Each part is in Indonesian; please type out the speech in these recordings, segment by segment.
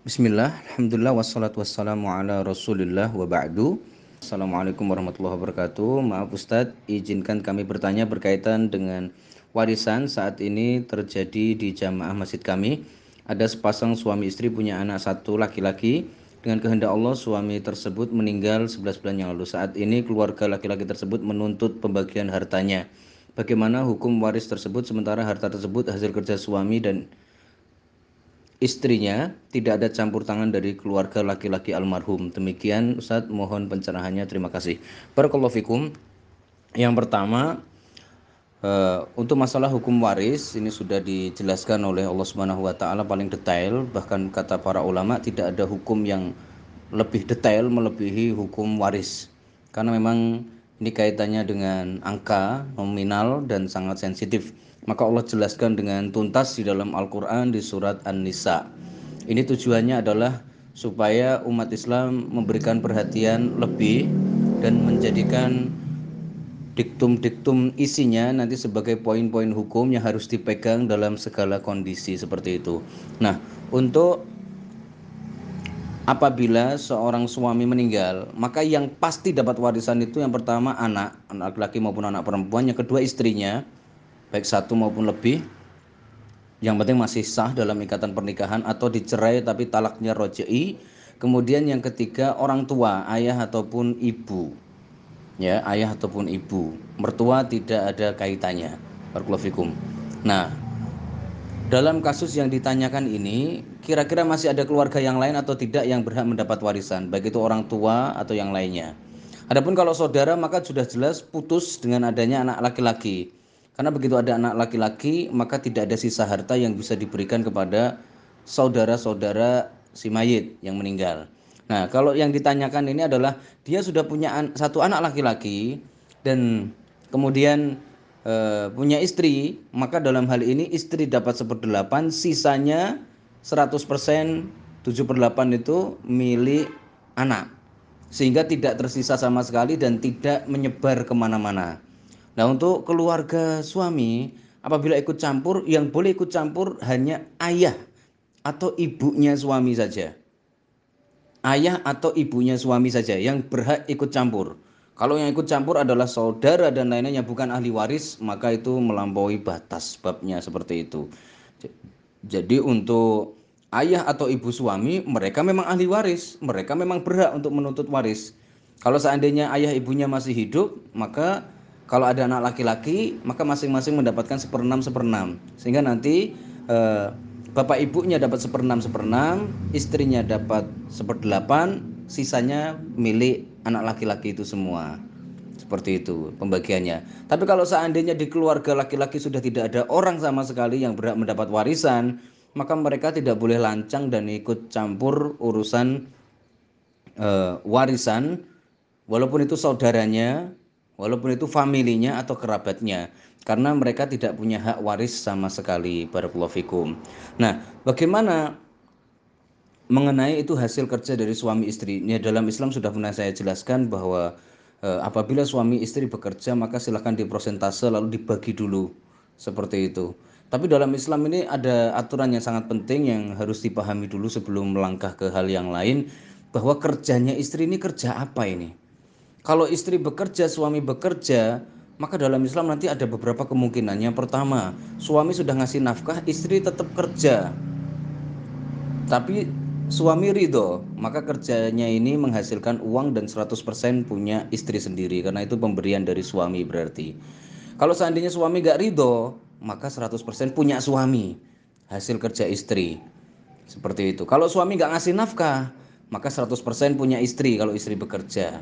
Bismillah, alhamdulillah, wassalatu wassalamu ala rasulillah wa ba'du. Assalamualaikum warahmatullahi wabarakatuh. Maaf Ustadz, izinkan kami bertanya berkaitan dengan warisan saat ini terjadi di jamaah masjid kami. Ada sepasang suami istri punya anak satu laki-laki. Dengan kehendak Allah, suami tersebut meninggal 11 bulan yang lalu. Saat ini keluarga laki-laki tersebut menuntut pembagian hartanya. Bagaimana hukum waris tersebut sementara harta tersebut hasil kerja suami dan istrinya, tidak ada campur tangan dari keluarga laki-laki almarhum. Demikian Ustadz, mohon pencerahannya, terima kasih. Barakallahu fikum. Yang pertama, untuk masalah hukum waris ini sudah dijelaskan oleh Allah Subhanahu wa taala paling detail, bahkan kata para ulama tidak ada hukum yang lebih detail melebihi hukum waris. Karena memang ini kaitannya dengan angka nominal dan sangat sensitif. Maka Allah jelaskan dengan tuntas di dalam Al-Qur'an di surat An-Nisa. Ini tujuannya adalah supaya umat Islam memberikan perhatian lebih dan menjadikan diktum-diktum isinya nanti sebagai poin-poin hukum yang harus dipegang dalam segala kondisi seperti itu. Nah, untuk apabila seorang suami meninggal, maka yang pasti dapat warisan itu yang pertama anak laki-laki maupun anak perempuan, yang kedua istrinya, baik satu maupun lebih, yang penting masih sah dalam ikatan pernikahan atau dicerai tapi talaknya roj'i. Kemudian yang ketiga orang tua, ayah ataupun ibu. Ya, ayah ataupun ibu. Mertua tidak ada kaitannya. Barakallahu fikum. Nah, dalam kasus yang ditanyakan ini, kira-kira masih ada keluarga yang lain atau tidak yang berhak mendapat warisan, baik itu orang tua atau yang lainnya. Adapun kalau saudara, maka sudah jelas putus dengan adanya anak laki-laki. Karena begitu ada anak laki-laki, maka tidak ada sisa harta yang bisa diberikan kepada saudara-saudara si mayit yang meninggal. Nah, kalau yang ditanyakan ini adalah dia sudah punya satu anak laki-laki dan kemudian punya istri, maka dalam hal ini istri dapat 1/8, sisanya 100%, 7/8 itu milik anak, sehingga tidak tersisa sama sekali dan tidak menyebar kemana-mana. Nah, untuk keluarga suami, apabila ikut campur, yang boleh ikut campur hanya ayah atau ibunya suami saja. Ayah atau ibunya suami saja yang berhak ikut campur. Kalau yang ikut campur adalah saudara dan lainnya yang bukan ahli waris, maka itu melampaui batas babnya seperti itu. Jadi untuk ayah atau ibu suami, mereka memang ahli waris, mereka memang berhak untuk menuntut waris. Kalau seandainya ayah ibunya masih hidup, maka kalau ada anak laki-laki, maka masing-masing mendapatkan 1/6, sehingga nanti bapak ibunya dapat 1/6, istrinya dapat 1/8, sisanya milik anak laki-laki itu semua. Seperti itu pembagiannya. Tapi kalau seandainya di keluarga laki-laki sudah tidak ada orang sama sekali yang berhak mendapat warisan, maka mereka tidak boleh lancang dan ikut campur urusan warisan, walaupun itu saudaranya, walaupun itu familinya atau kerabatnya, karena mereka tidak punya hak waris sama sekali. Barakallahu fikum. Nah, bagaimana mengenai itu hasil kerja dari suami istri? Ini dalam Islam sudah pernah saya jelaskan bahwa apabila suami istri bekerja, maka silahkan diprosentase lalu dibagi dulu seperti itu. Tapi dalam Islam ini ada aturan yang sangat penting yang harus dipahami dulu sebelum melangkah ke hal yang lain, bahwa kerjanya istri ini kerja apa ini. Kalau istri bekerja, suami bekerja, maka dalam Islam nanti ada beberapa kemungkinan. Yang pertama, suami sudah ngasih nafkah, istri tetap kerja, tapi suami ridho, maka kerjanya ini menghasilkan uang dan 100% punya istri sendiri, karena itu pemberian dari suami berarti. Kalau seandainya suami gak ridho, maka 100% punya suami, hasil kerja istri. Seperti itu. Kalau suami gak ngasih nafkah, maka 100% punya istri kalau istri bekerja.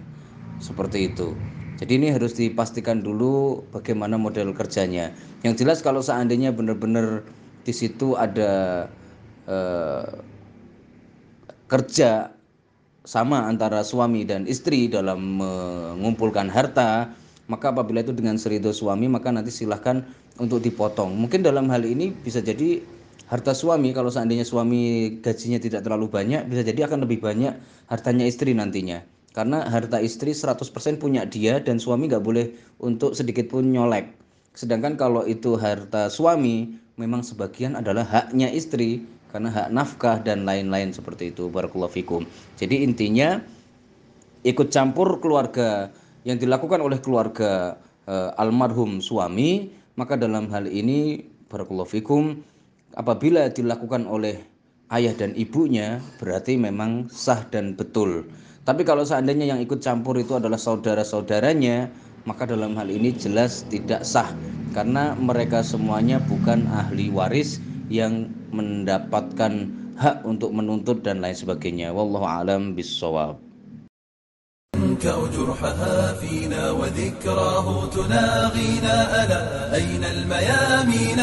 Seperti itu. Jadi ini harus dipastikan dulu bagaimana model kerjanya. Yang jelas kalau seandainya benar-benar di situ ada kerja sama antara suami dan istri dalam mengumpulkan harta, maka apabila itu dengan seridho suami, maka nanti silahkan untuk dipotong. Mungkin dalam hal ini bisa jadi harta suami, kalau seandainya suami gajinya tidak terlalu banyak, bisa jadi akan lebih banyak hartanya istri nantinya. Karena harta istri 100% punya dia dan suami nggak boleh untuk sedikit pun nyolek. Sedangkan kalau itu harta suami, memang sebagian adalah haknya istri, karena hak nafkah dan lain-lain seperti itu. Barakallahu fikum. Jadi intinya ikut campur keluarga yang dilakukan oleh keluarga almarhum suami, maka dalam hal ini barakallahu fikum, apabila dilakukan oleh ayah dan ibunya berarti memang sah dan betul. Tapi kalau seandainya yang ikut campur itu adalah saudara-saudaranya, maka dalam hal ini jelas tidak sah karena mereka semuanya bukan ahli waris yang mendapatkan hak untuk menuntut dan lain sebagainya. Wallahu a'lam bishawab. جرحها فينا وذكراه تناغينا ألا أين الميامين